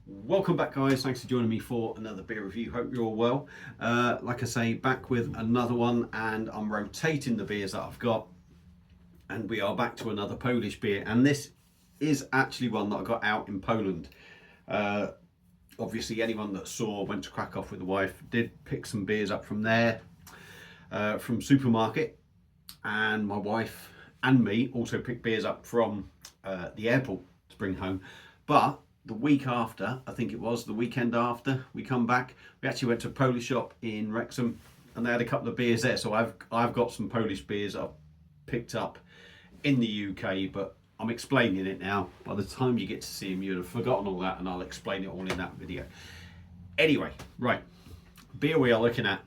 Welcome back, guys. Thanks for joining me for another beer review. Hope you're all well. Like I say, back with another one, and I'm rotating the beers that I've got, and we are back to another Polish beer. And this is actually one that I got out in Poland. Uh, Obviously, anyone that went to Krakow with the wife, did pick some beers up from there, from supermarket, and my wife and me also picked beers up from the airport to bring home. But the week after, I think it was the weekend after we come back, we actually went to a Polish shop in Wrexham, and they had a couple of beers there. So I've got some Polish beers I've picked up in the UK, but I'm explaining it now. By the time you get to see them, you'd have forgotten all that, and I'll explain it all in that video. Anyway, right, beer we are looking at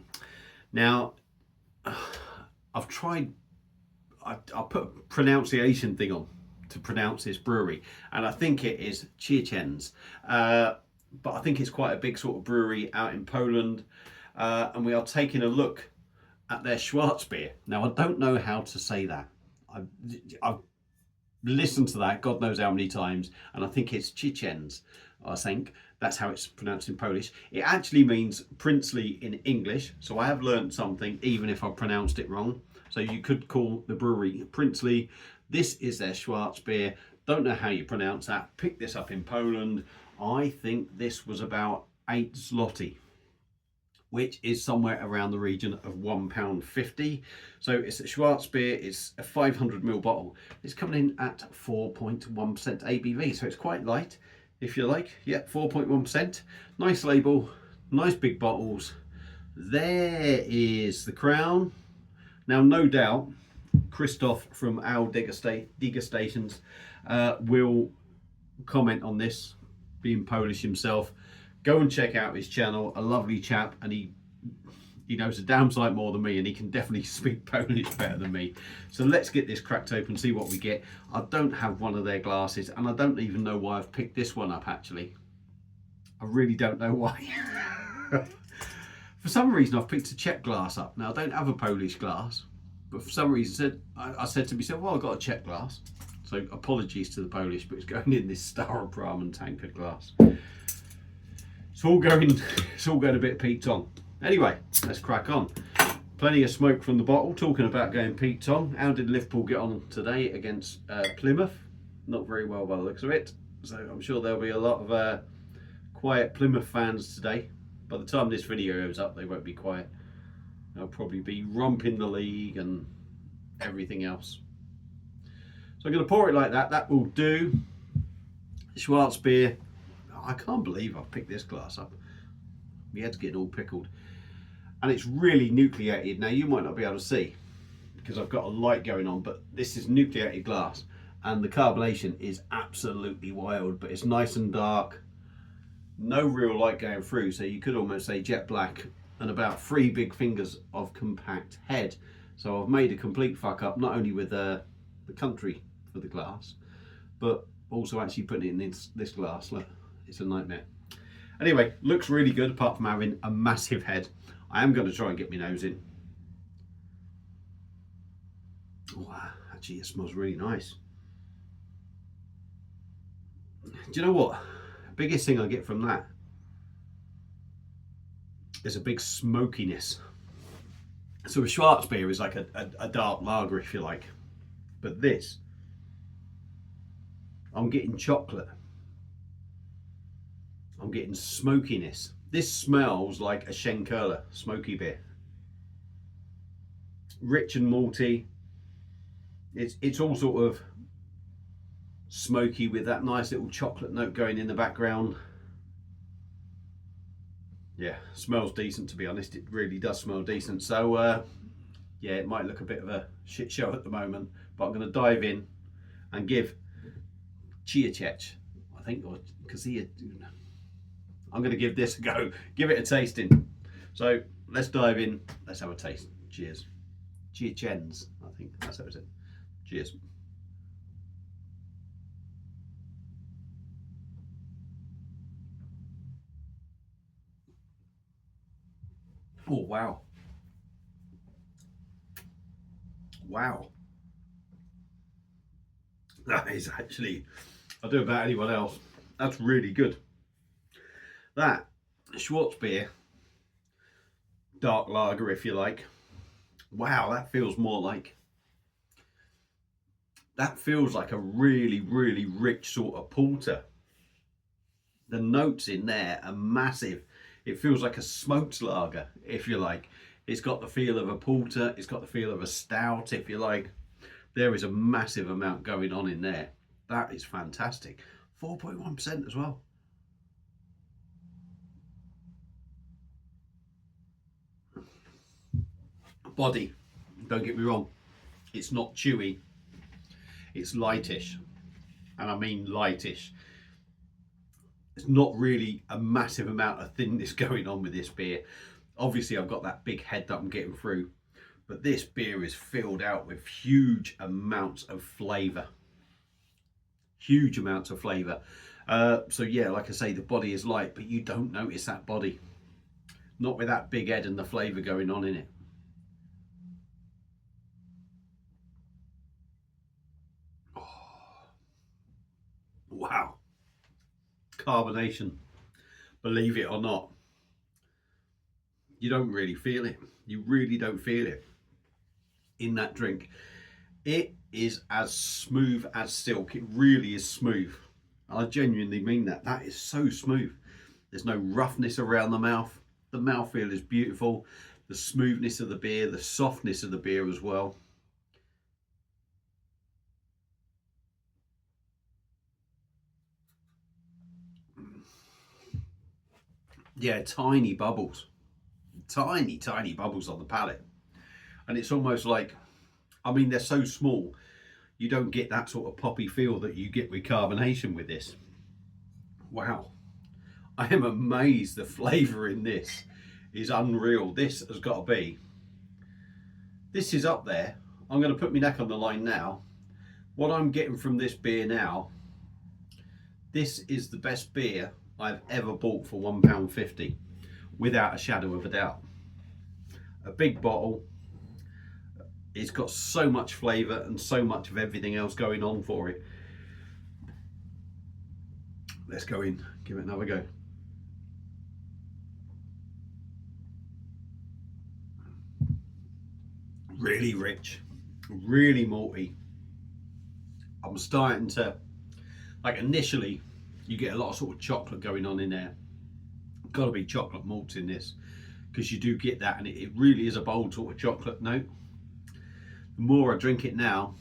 now. I've tried. I put a pronunciation thing on to pronounce this brewery, and I think it is Ksiazece, but I think it's quite a big sort of brewery out in Poland, and we are taking a look at their Schwarzbier. Now, I don't know how to say that. I've listened to that God knows how many times, and I think it's Ksiazece. I think that's how it's pronounced in Polish. It actually means princely in English, so I have learned something even if I pronounced it wrong. So you could call the brewery princely. This is their Schwarzbier. Don't know how you pronounce that. Picked this up in Poland. I think this was about 8 zloty, which is somewhere around the region of £1.50. So it's a Schwarzbier. It's a 500ml bottle. It's coming in at 4.1% ABV, so it's quite light, if you like. Yeah, 4.1%. Nice label, nice big bottles. There is the crown. Now, no doubt, Christoph from our degustations will comment on this, being Polish himself. Go and check out his channel, a lovely chap, and he knows a damn sight more than me, and he can definitely speak Polish better than me. So let's get this cracked open, see what we get. I don't have one of their glasses, and I don't even know why I've picked this one up, actually. I really don't know why. For some reason, I've picked a Czech glass up. Now, I don't have a Polish glass, but for some reason, I said to myself, well, I've got a Czech glass. So apologies to the Polish, but it's going in this Staropramen and tankard glass. It's all going a bit Pete Tong. Anyway, let's crack on. Plenty of smoke from the bottle. Talking about going Pete Tong, how did Liverpool get on today against Plymouth? Not very well by the looks of it. So I'm sure there'll be a lot of quiet Plymouth fans today. By the time this video goes up, they won't be quiet. They'll probably be romping the league and everything else. So I'm going to pour it like that. That will do. Schwarzbier. I can't believe I've picked this glass up. My head's getting all pickled. And it's really nucleated. Now, you might not be able to see because I've got a light going on, but this is nucleated glass. And the carbonation is absolutely wild, but it's nice and dark. No real light going through, so you could almost say jet black, and about 3 big fingers of compact head. So I've made a complete fuck up, not only with the country for the glass, but also actually putting it in this glass. Look, it's a nightmare. Anyway, looks really good apart from having a massive head. I am going to try and get my nose in. Oh, actually it smells really nice. Do you know what? Biggest thing I get from that is a big smokiness. So a Schwarzbier is like a dark lager, if you like, but this, I'm getting chocolate, I'm getting smokiness. This smells like a Schenkerla smoky beer, rich and malty. It's all sort of smoky with that nice little chocolate note going in the background. Yeah, smells decent, to be honest. It really does smell decent. So yeah, it might look a bit of a shit show at the moment, but I'm going to dive in and give Ksiazece, I think, or Ksiazece, I'm going to give this a go, give it a tasting. So let's dive in, let's have a taste. Cheers. Ksiazece, I think that's how it is. Cheers. Oh, wow. Wow. That is actually, I'll do about anyone else. That's really good. That Schwarzbier, dark lager if you like, wow, that feels like a really, really rich sort of porter. The notes in there are massive. It feels like a smoked lager, if you like. It's got the feel of a porter, it's got the feel of a stout, if you like. There is a massive amount going on in there. That is fantastic. 4.1% as well. Body, don't get me wrong, it's not chewy, it's lightish. And I mean lightish. There's not really a massive amount of thinness going on with this beer. Obviously, I've got that big head that I'm getting through, but this beer is filled out with huge amounts of flavour. Huge amounts of flavour. So yeah, like I say, the body is light, but you don't notice that body. Not with that big head and the flavour going on in it. Oh, wow. Carbonation. Believe it or not, you don't really feel it. You really don't feel it in that drink. It is as smooth as silk. It really is smooth. I genuinely mean that. That is so smooth. There's no roughness around the mouth. The mouthfeel is beautiful. The smoothness of the beer, the softness of the beer as well. Yeah, tiny bubbles. Tiny, tiny bubbles on the palate. And it's almost like, I mean, they're so small, you don't get that sort of poppy feel that you get with carbonation with this. Wow. I am amazed the flavour in this is unreal. This has got to be, this is up there. I'm going to put my neck on the line now. What I'm getting from this beer now, this is the best beer I've ever bought for £1.50, without a shadow of a doubt. A big bottle, it's got so much flavour and so much of everything else going on for it. Let's go in, give it another go. Really rich, really malty. I'm starting to, like, initially you get a lot of sort of chocolate going on in there. Got to be chocolate malts in this, because you do get that, and it really is a bold sort of chocolate note. The more I drink it now,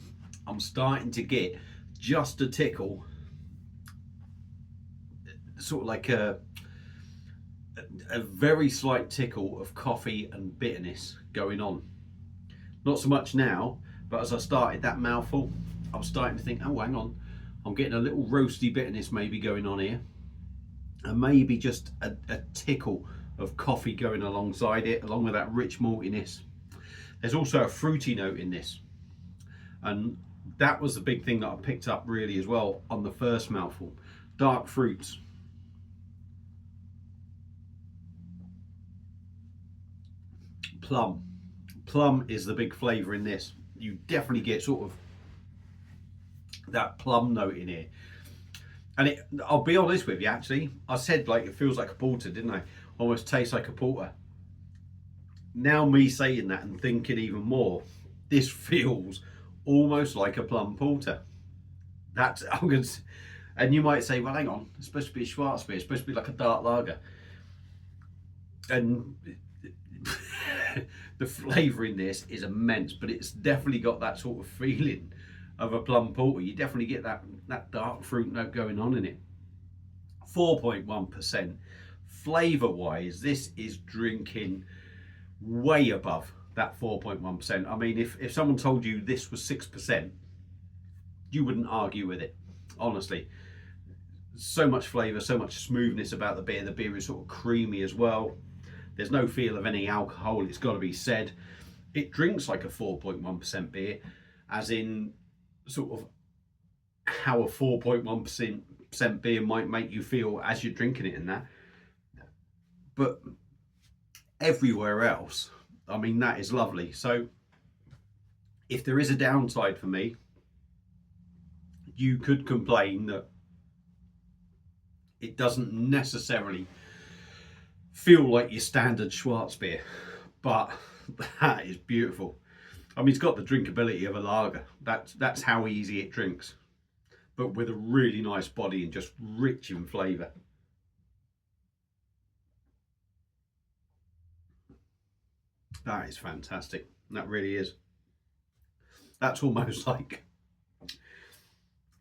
I'm starting to get just a tickle, sort of like a very slight tickle of coffee and bitterness going on. Not so much now, but as I started that mouthful, I was starting to think, oh, hang on, I'm getting a little roasty bitterness maybe going on here, and maybe just a tickle of coffee going alongside it, along with that rich maltiness. There's also a fruity note in this, and that was the big thing that I picked up really as well on the first mouthful. Dark fruits. Plum. Plum is the big flavour in this. You definitely get sort of that plum note in here. And I'll be honest with you, actually, I said like it feels like a porter, didn't I? Almost tastes like a porter. Now me saying that and thinking even more, this feels almost like a plum porter. That's, I'm going to, and you might say, well, hang on, it's supposed to be a Schwarzbier, it's supposed to be like a dark lager. And the flavour in this is immense, but it's definitely got that sort of feeling of a plum porter. You definitely get that dark fruit note going on in it. 4.1%. Flavour wise, this is drinking way above that 4.1%. I mean, if someone told you this was 6%, you wouldn't argue with it, honestly. So much flavour, so much smoothness about the beer. The beer is sort of creamy as well. There's no feel of any alcohol, it's got to be said. It drinks like a 4.1% beer, as in sort of how a 4.1% beer might make you feel as you're drinking it in that. But everywhere else, I mean, that is lovely. So if there is a downside for me, you could complain that it doesn't necessarily feel like your standard Schwarzbier, but that is beautiful. I mean, it's got the drinkability of a lager. That's how easy it drinks, but with a really nice body and just rich in flavour. That is fantastic. That really is. That's almost like,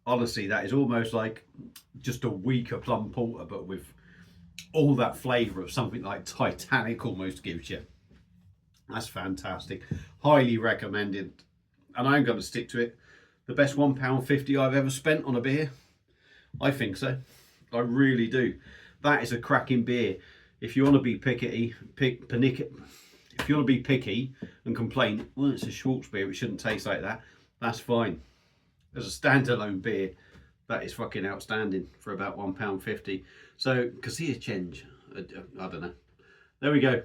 honestly, that is almost like just a weaker plum porter, but with all that flavour of something like Titanic almost gives you. That's fantastic. Highly recommended. And I'm going to stick to it. The best £1.50 I've ever spent on a beer. I think so. I really do. That is a cracking beer. If you want to be picky, if you want to be picky and complain, well, it's a Schwarzbier, it shouldn't taste like that, that's fine. As a standalone beer, that is fucking outstanding for about £1.50. So, Ksiazece, I don't know. There we go.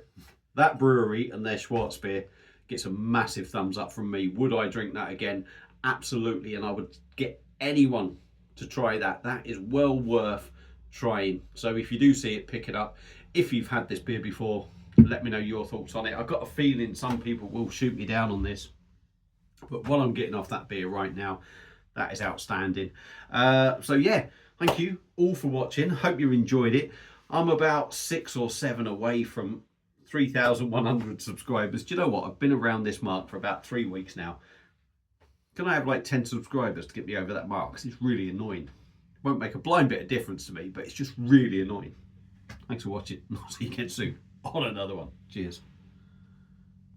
That brewery and their Schwarzbier gets a massive thumbs up from me. Would I drink that again? Absolutely, and I would get anyone to try that. That is well worth trying. So if you do see it, pick it up. If you've had this beer before, let me know your thoughts on it. I've got a feeling some people will shoot me down on this, but what I'm getting off that beer right now, that is outstanding. So yeah, thank you all for watching. Hope you enjoyed it. I'm about 6 or 7 away from 3,100 subscribers. Do you know what? I've been around this mark for about 3 weeks now. Can I have like 10 subscribers to get me over that mark? Because it's really annoying. Won't make a blind bit of difference to me, but it's just really annoying. Thanks for watching. I'll see you again soon on another one. Cheers.